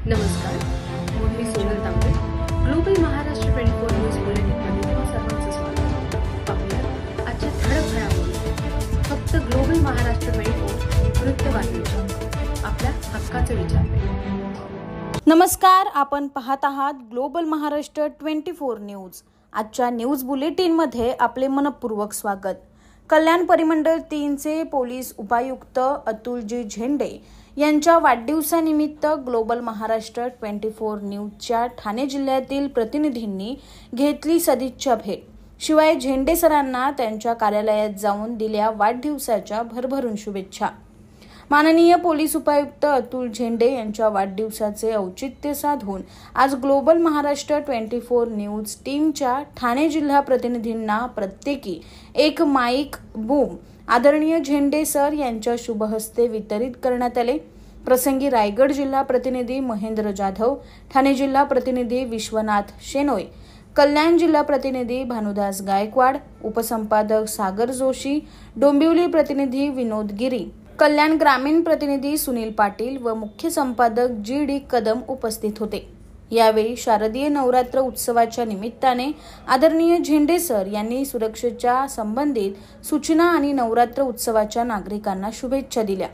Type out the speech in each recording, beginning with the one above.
नमस्कार, मी सोनल तांबे. Global Maharashtra 24 news बुलेटिनमध्ये तुम्हा सर्वांचं स्वागत. पाहूया आजच्या ठळक घडामोडी. फक्त ग्लोबल महाराष्ट्र 24 वृत्तवाहिनीच्या आपल्या हक्काचे विचार. नमस्कार, आपण पाहत आहात ग्लोबल महाराष्ट्र 24 न्यूज. आजच्या न्यूज बुलेटिनमध्ये आपले मनपूर्वक स्वागत. कल्याण परिमंडळ 3चे पोलीस उपायुक्त अतुलजी झेंडे यांच्या वाढदिवसानिमित्त ग्लोबल महाराष्ट्र 24 न्यूजच्या ठाणे जिल्ह्यातील प्रतिनिधींनी घेतली सदिच्छा भेट. शिवाय झेंडे सरांना त्यांच्या कार्यालयात जाऊन दिल्या वाढदिवसाच्या भरभरून शुभेच्छा. माननीय पोलीस उपायुक्त अतुल झेंडे यांच्या वाढदिवसाचे औचित्य साधून आज ग्लोबल महाराष्ट्र 24 न्यूज टीमच्या ठाणे जिल्हा प्रतिनिधींना प्रत्येकी एक माईक बूम आदरणीय झेंडे सर यांच्या शुभहस्ते वितरित करण्यात आले. प्रसंगी रायगड जिल्हा प्रतिनिधी महेंद्र जाधव, ठाणे जिल्हा प्रतिनिधी विश्वनाथ शेनोय, कल्याण जिल्हा प्रतिनिधी भानुदास गायकवाड, उपसंपादक सागर जोशी, डोंबिवली प्रतिनिधी विनोद गिरी, कल्याण ग्रामीण प्रतिनिधी सुनील पाटील व मुख्य संपादक जी.डी. कदम उपस्थित होते. यावेळी शारदीय नवरात्र उत्सवाच्या निमित्ताने आदरणीय झेंडे सर यांनी सुरक्षेच्या संबंधित सूचना आणि नवरात्र उत्सवाच्या नागरिकांना शुभेच्छा दिल्या.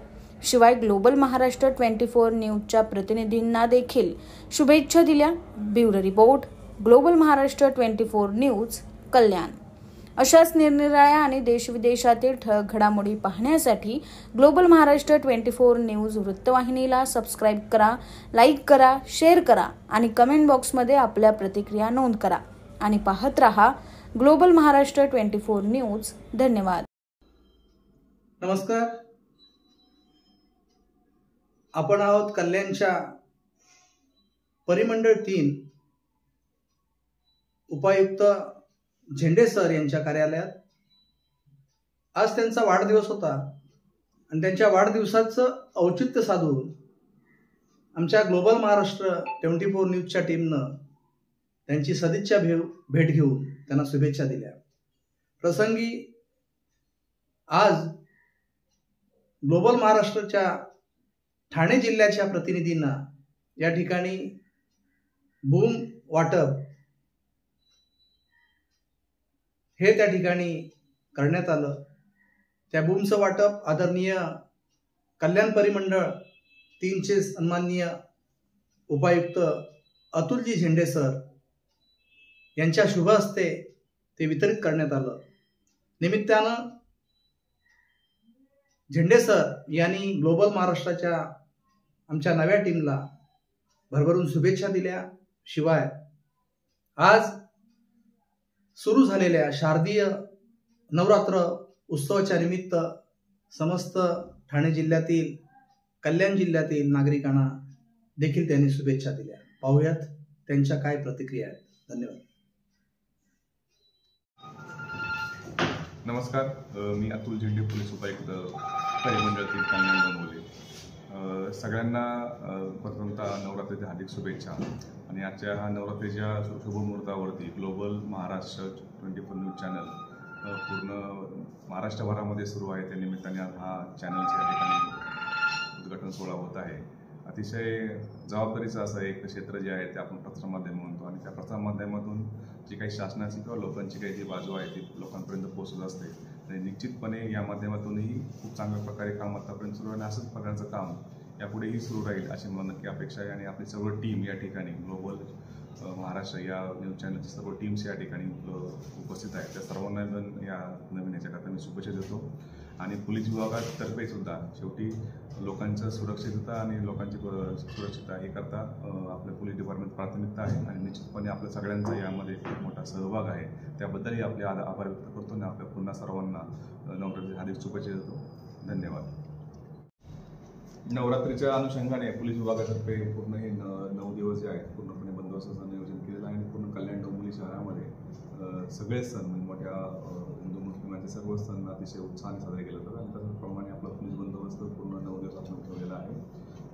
शिवाय ग्लोबल महाराष्ट्र 24 न्यूजच्या प्रतिनिधींना देखील शुभेच्छा दिल्या. Bureau report, global Maharashtra 24 news, Kalyan. अशाच निरनिराळ्या आणि देशविदेशातील ठळक घडामोडी पाहण्यासाठी ग्लोबल महाराष्ट्र 24 न्यूज वृत्तवाहिनीला सबस्क्राईब करा, लाईक करा, शेअर करा आणि कमेंट बॉक्समध्ये आपल्या प्रतिक्रिया नोंद करा आणि पाहत रहा ग्लोबल महाराष्ट्र 24 न्यूज. धन्यवाद. नमस्कार, आपण आहोत कल्याणच्या परिमंडळ 3 उपायुक्त झेंडे सर यांच्या कार्यालयात. आज त्यांचा वाढदिवस होता आणि त्यांच्या वाढदिवसाचं औचित्य साधून आमच्या ग्लोबल महाराष्ट्र 24 न्यूजच्या टीमनं त्यांची सदिच्छा भेट घेऊन त्यांना शुभेच्छा दिल्या. प्रसंगी आज ग्लोबल महाराष्ट्राच्या ठाणे जिल्ह्याच्या प्रतिनिधींना या ठिकाणी बूम वाटप हे त्या ठिकाणी करण्यात आलं. त्या बूमचं वाटप आदरणीय कल्याण परिमंडळ 3चे सन्माननीय उपायुक्त अतुलजी झेंडे सर यांच्या शुभ हस्ते ते वितरित करण्यात आलं. निमित्तानं झेंडे सर यांनी ग्लोबल महाराष्ट्राच्या आमच्या नव्या टीमला भरभरून शुभेच्छा दिल्या. शिवाय आज सुरू झालेल्या शारदीय नवरात्र उत्सवाच्या निमित्त समस्त ठाणे जिल्ह्यातील, कल्याण जिल्ह्यातील नागरिकांना देखील त्यांनी शुभेच्छा दिल्या. पाहूयात त्यांच्या काय प्रतिक्रिया आहेत. धन्यवाद. नमस्कार, मी अतुल झेंडे, पोलीस उपायुक्त परिमंडळ 3 कल्याण डोंबिवली. सगळ्यांना प्रथमतः नवरात्रीच्या हार्दिक शुभेच्छा. आणि आजच्या ह्या नवरात्रीच्या शुभमुहूर्तावरती ग्लोबल महाराष्ट्र 24 न्यूज चॅनल पूर्ण महाराष्ट्रभरामध्ये सुरू आहे. त्या निमित्ताने हा चॅनलच्या ठिकाणी उद्घाटन सोहळा होत आहे. अतिशय जबाबदारीचं असं एक क्षेत्र जे आहे ते आपण प्रसारमाध्यम म्हणतो आणि त्या प्रसारमाध्यमातून जी काही शासनाची किंवा लोकांची काही जी बाजू आहे ती लोकांपर्यंत पोहोचत असते. आणि निश्चितपणे या माध्यमातूनही खूप चांगल्या प्रकारे काम आतापर्यंत सुरू आहे आणि असंच प्रकारचं काम यापुढेही सुरू राहील अशी मला नक्की अपेक्षा आहे. आणि आपली सर्व टीम या ठिकाणी ग्लोबल महाराष्ट्र या न्यूज चॅनलची सर्व टीम्स या ठिकाणी उपस्थित आहेत. त्या सर्वांना या नवीन याच्याकरता मी शुभेच्छा देतो. आणि पोलीस विभागातर्फे सुद्धा शेवटी लोकांचं सुरक्षितता आणि लोकांची सुरक्षितता हे करता आपल्या पोलीस डिपार्टमेंट प्राथमिकता आहे आणि निश्चितपणे आपल्या सगळ्यांचा यामध्ये खूप मोठा सहभाग आहे. त्याबद्दलही आपले आभार व्यक्त करतो आणि आपल्या पुन्हा सर्वांना नवरात्रीच्या हार्दिक शुभेच्छा देतो. धन्यवाद. नवरात्रीच्या अनुषंगाने पोलीस विभागातर्फे पूर्ण हे 9 दिवस जे आहेत पूर्णपणे बंदोबस्ताचं नियोजन केलेलं आहे. आणि पूर्ण कल्याण डोंबिवली शहरामध्ये सगळेच सण म्हणजे मोठ्या हिंदू मुस्लिमांचे सर्व सण अतिशय उत्साहाने साजरे केले जातात. आणि त्याचप्रमाणे आपला पोलीस बंदोबस्त पूर्ण 9 दिवस आपण ठेवलेला आहे.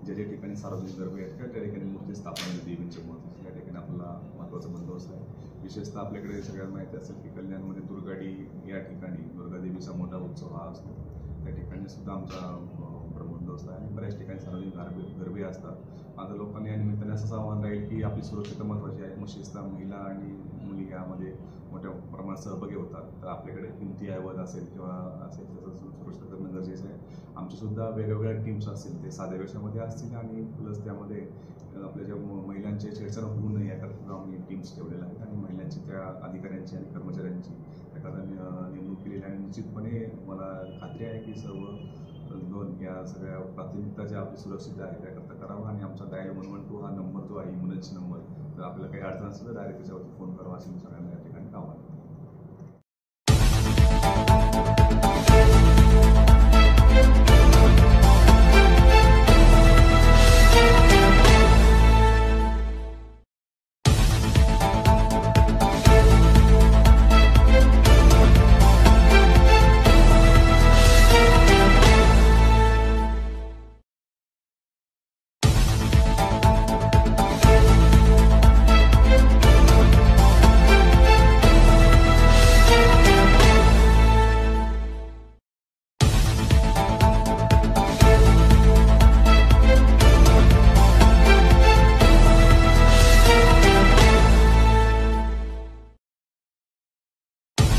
ज्या ज्या ठिकाणी सार्वजनिक गर्दी आहेत त्या ठिकाणी मूर्ती स्थापना देवींच्या मूर्ती त्या ठिकाणी आपला महत्त्वाचा बंदोबस्त आहे. विशेषतः आपल्याकडे सगळ्यांना माहिती असेल की कल्याणमध्ये दुर्गाडी या ठिकाणी दुर्गादेवीचा मोठा उत्सव हा असतो. त्या ठिकाणी सुद्धा आमचा प्रबंध व्यवस्था आहे आणि बऱ्याच ठिकाणी सार्वजनिक गरबे असतात. आता लोकांनी या निमित्ताने असं आव्हान राहील की आपली सुरक्षितता महत्त्वाची आहे. मग शिस्त महिला आणि मुली यामध्ये मोठ्या प्रमाणात सहभागी होतात. तर आपल्याकडे किमती ऐवज असेल किंवा असेल त्याचं सुरक्षित करणं गरजेचं आहे. आमच्यासुद्धा वेगवेगळ्या टीम्स असतील ते साध्या वेशामध्ये असतील आणि प्लस त्यामध्ये आपल्या ज्या महिलांचे छेडछाड होऊ नये याकरता आम्ही टीम्स ठेवलेल्या आहेत आणि महिलांची त्या अधिकाऱ्यांची आणि कर्मचाऱ्यांची त्याकरता नेमणूक केलेली आहे. आणि निश्चितपणे मला खात्री आहे की सर्व दोन या सगळ्या प्राथमिकता ज्या आपली सुरक्षित आहे त्याकरता करावं आणि आमचा डायल 112 हा नंबर जो आहे इमर्जन्सी नंबर, जर आपल्याला काही अडचण असेल तर डायरेक्ट त्याच्यावरती फोन करावा असे मी सगळ्यांना या ठिकाणी आव्हान